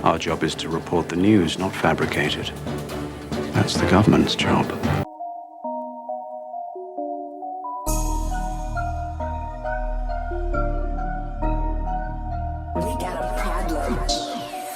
Our job is to report the news, not fabricate it. That's the government's job.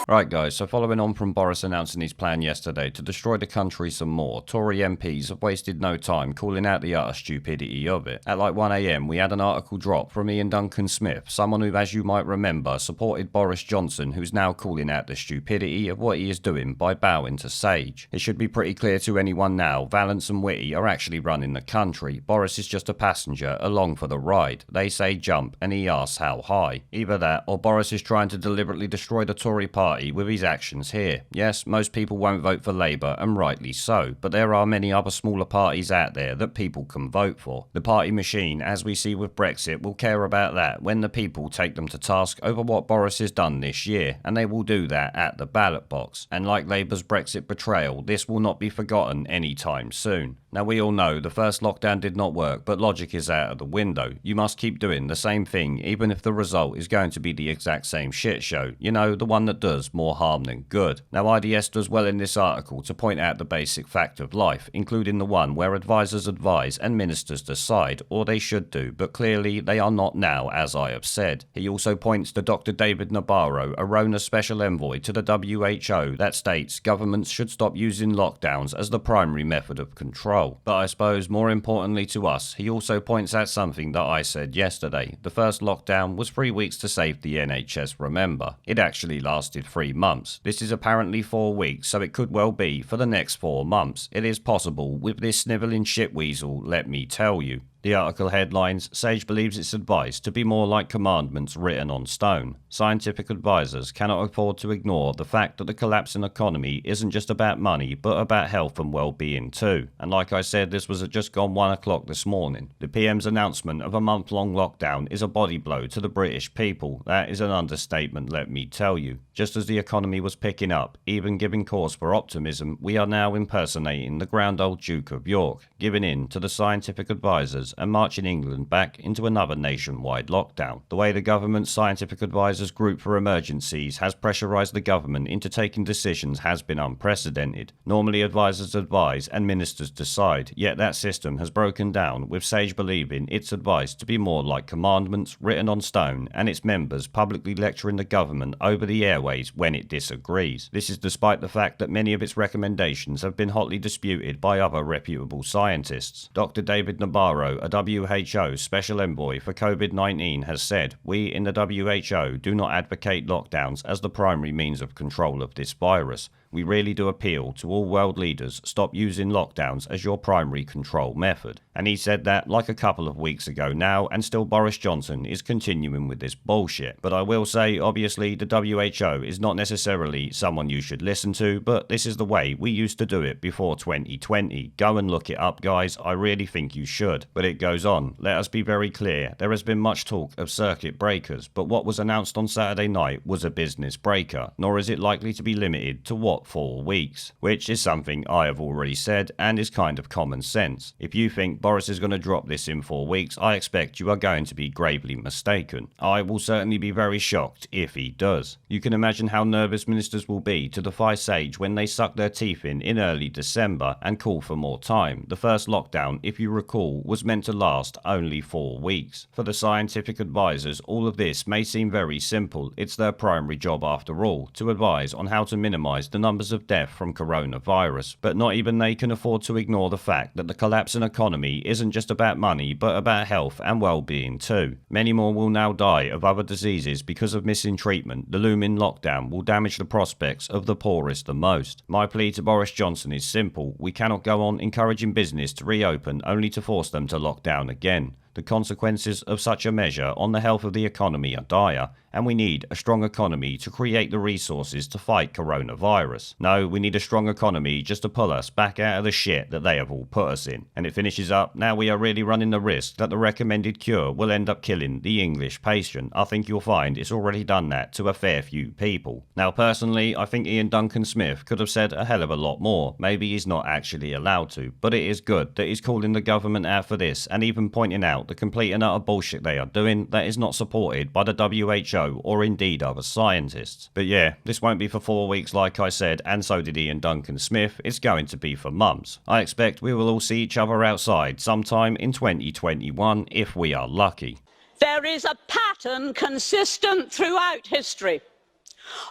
Right guys, so following on from Boris announcing his plan yesterday to destroy the country some more, Tory MPs have wasted no time calling out the utter stupidity of it. At like 1 AM we had an article drop from Iain Duncan, someone who, as you might remember, supported Boris Johnson, who's now calling out the stupidity of what he is doing by bowing to Sage. It should be pretty clear to anyone now, Vallance and Whitty are actually running the country. Boris is just a passenger along for the ride. They say jump and he asks how high. Either that or Boris is trying to deliberately destroy the Tory party with his actions here. Yes, most people won't vote for Labour, and rightly so, but there are many other smaller parties out there that people can vote for. The party machine, as we see with Brexit, will care about that when the people take them to task over what Boris has done this year, and they will do that at the ballot box. And like Labour's Brexit betrayal, this will not be forgotten anytime soon. Now we all know the first lockdown did not work, but logic is out of the window. You must keep doing the same thing even if the result is going to be the exact same shit show. You know, the one that does more harm than good. Now IDS does well in this article to point out the basic fact of life, including the one where advisors advise and ministers decide, or they should do, but clearly they are not now, as I have said. He also points to Dr. David Nabarro, a Rona special envoy to the WHO, that states governments should stop using lockdowns as the primary method of control. But I suppose more importantly to us, he also points out something that I said yesterday. The first lockdown was 3 weeks to save the NHS, remember. It actually lasted 3 months. This is apparently 4 weeks, so it could well be for the next 4 months. It is possible with this snivelling shitweasel, let me tell you. The article headlines, Sage believes its advice to be more like commandments written on stone. Scientific advisors cannot afford to ignore the fact that the collapsing economy isn't just about money, but about health and well-being too. And like I said, this was at just gone 1 o'clock this morning. The PM's announcement of a month-long lockdown is a body blow to the British people. That is an understatement, let me tell you. Just as the economy was picking up, even giving cause for optimism, we are now impersonating the grand old Duke of York, giving in to the scientific advisors and marching England back into another nationwide lockdown. The way the government's scientific advisors group for emergencies has pressurised the government into taking decisions has been unprecedented. Normally advisors advise and ministers decide, yet that system has broken down, with Sage believing its advice to be more like commandments written on stone and its members publicly lecturing the government over the airways when it disagrees. This is despite the fact that many of its recommendations have been hotly disputed by other reputable scientists. Dr. David Nabarro, a WHO Special Envoy for COVID-19, has said, "We in the WHO do not advocate lockdowns as the primary means of control of this virus. We really do appeal to all world leaders, stop using lockdowns as your primary control method." And he said that like a couple of weeks ago now, and still Boris Johnson is continuing with this bullshit. But I will say, obviously, the WHO is not necessarily someone you should listen to, but this is the way we used to do it before 2020. Go and look it up, guys. I really think you should. But it goes on. Let us be very clear. There has been much talk of circuit breakers, but what was announced on Saturday night was a business breaker, nor is it likely to be limited to what, 4 weeks, which is something I have already said and is kind of common sense. If you think Boris is going to drop this in 4 weeks, I expect you are going to be gravely mistaken. I will certainly be very shocked if he does. You can imagine how nervous ministers will be to defy Sage when they suck their teeth in early December and call for more time. The first lockdown, if you recall, was meant to last only 4 weeks. For the scientific advisors, all of this may seem very simple. It's their primary job after all, to advise on how to minimise the numbers of death from coronavirus. But not even they can afford to ignore the fact that the collapsing economy isn't just about money, but about health and well-being too. Many more will now die of other diseases because of missing treatment. The looming lockdown will damage the prospects of the poorest the most. My plea to Boris Johnson is simple. We cannot go on encouraging business to reopen only to force them to lock down again. The consequences of such a measure on the health of the economy are dire, and we need a strong economy to create the resources to fight coronavirus. No, we need a strong economy just to pull us back out of the shit that they have all put us in. And it finishes up, now we are really running the risk that the recommended cure will end up killing the English patient. I think you'll find it's already done that to a fair few people. Now personally, I think Iain Duncan could have said a hell of a lot more. Maybe he's not actually allowed to, but it is good that he's calling the government out for this and even pointing out out the complete and utter bullshit they are doing that is not supported by the WHO or indeed other scientists. But yeah, this won't be for 4 weeks like I said, and so did Iain Duncan Smith, it's going to be for months. I expect we will all see each other outside sometime in 2021 if we are lucky. There is a pattern consistent throughout history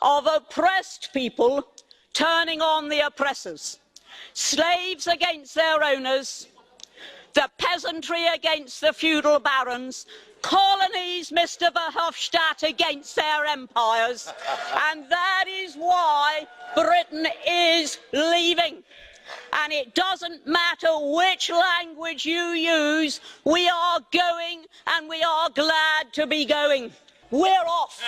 of oppressed people turning on the oppressors, slaves against their owners, the peasantry against the feudal barons, colonies, Mr. Verhofstadt, against their empires, and that is why Britain is leaving. And it doesn't matter which language you use, we are going, and we are glad to be going. We're off.